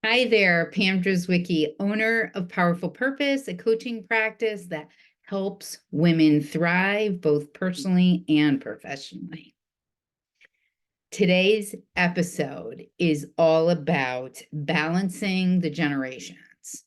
Hi there, Pam Drzwicki, owner of Powerful Purpose, a coaching practice that helps women thrive both personally and professionally. Today's episode is all about balancing the generations.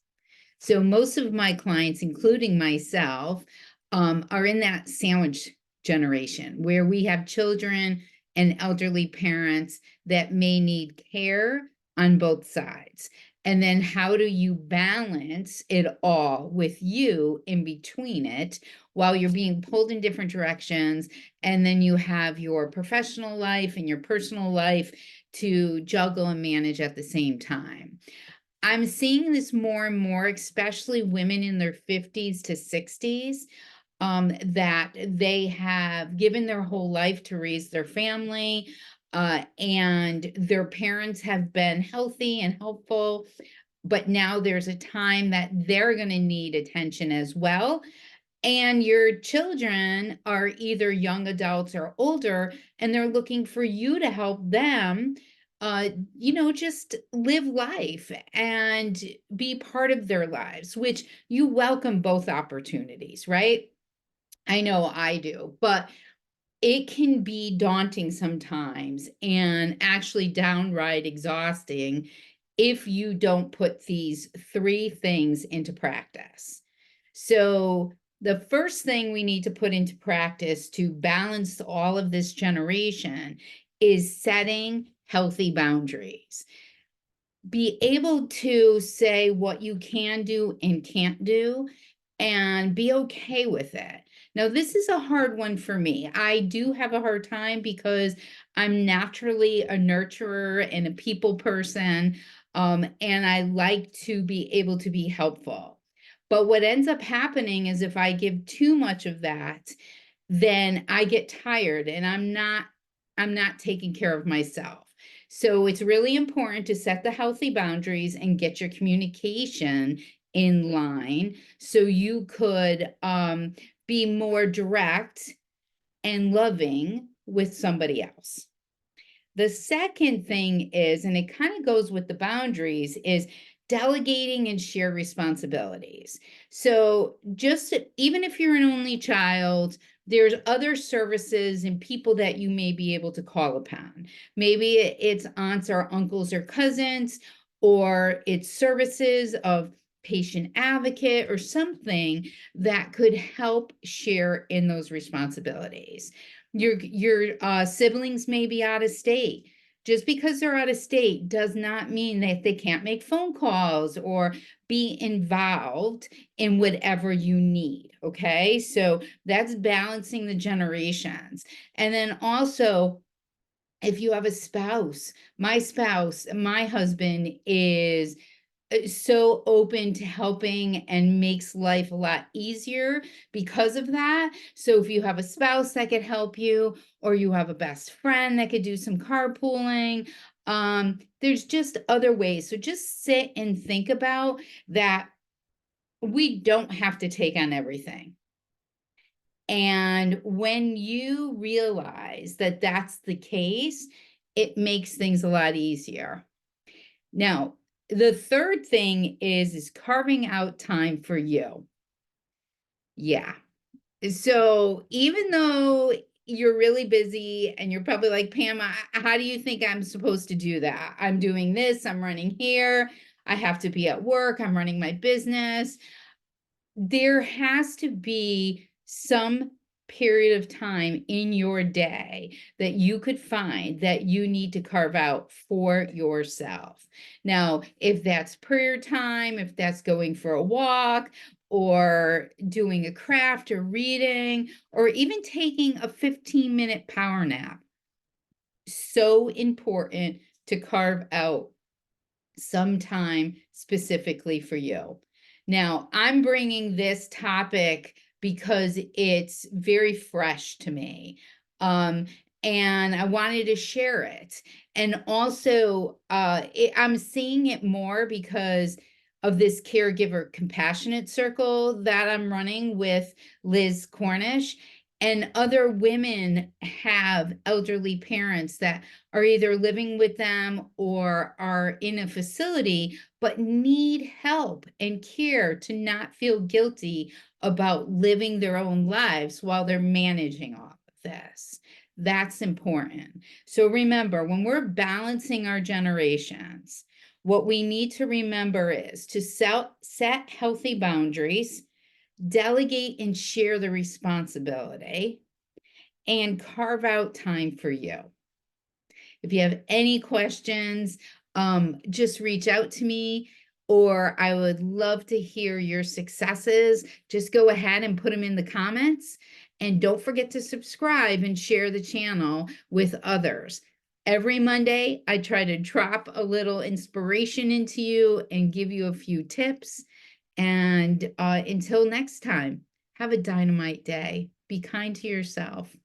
So most of my clients, including myself, are in that sandwich generation where we have children and elderly parents that may need care on both sides. And then how do you balance it all with you in between it while you're being pulled in different directions? And then you have your professional life and your personal life to juggle and manage at the same time. I'm seeing this more and more, especially women in their 50s to 60s, that they have given their whole life to raise their family, and their parents have been healthy and helpful, but now there's a time that they're going to need attention as well. And your children are either young adults or older, and they're looking for you to help them, just live life and be part of their lives, which you welcome both opportunities, right? I know I do, but it can be daunting sometimes and actually downright exhausting if you don't put these three things into practice. So, the first thing we need to put into practice to balance all of this generation is setting healthy boundaries. Be able to say what you can do and can't do and be okay with it. Now, this is a hard one for me. I do have a hard time because I'm naturally a nurturer and a people person, and I like to be able to be helpful. But what ends up happening is if I give too much of that, then I get tired and I'm not taking care of myself. So it's really important to set the healthy boundaries and get your communication in line so you could be more direct and loving with somebody else. The second thing is, and it kind of goes with the boundaries, is delegating and share responsibilities. So just even if you're an only child, there's other services and people that you may be able to call upon. Maybe it's aunts or uncles or cousins, or it's services of patient advocate or something that could help share in those responsibilities. Your siblings may be out of state. Just because they're out of state does not mean that they can't make phone calls or be involved in whatever you need. Okay, so that's balancing the generations. And then also, if you have a spouse, my husband is so open to helping and makes life a lot easier because of that. So if you have a spouse that could help you, or you have a best friend that could do some carpooling, there's just other ways. So just sit and think about that. We don't have to take on everything. And when you realize that that's the case, it makes things a lot easier. Now, the third thing is carving out time for you. Yeah. So even though you're really busy and you're probably like, Pam, how do you think I'm supposed to do that? I'm doing this, I'm running here, I have to be at work, I'm running my business. There has to be some period of time in your day that you could find that you need to carve out for yourself. Now, if that's prayer time, if that's going for a walk, or doing a craft or reading, or even taking a 15-minute power nap, so important to carve out some time specifically for you. Now, I'm bringing this topic because it's very fresh to me. And I wanted to share it. And also, I'm seeing it more because of this caregiver compassionate circle that I'm running with Liz Cornish. And other women have elderly parents that are either living with them or are in a facility, but need help and care to not feel guilty about living their own lives while they're managing all of this. That's important. So remember, when we're balancing our generations, what we need to remember is to set healthy boundaries, delegate and share the responsibility, and carve out time for you. If you have any questions, just reach out to me, or I would love to hear your successes. Just go ahead and put them in the comments. And don't forget to subscribe and share the channel with others. Every Monday, I try to drop a little inspiration into you and give you a few tips. And until next time, have a dynamite day. Be kind to yourself.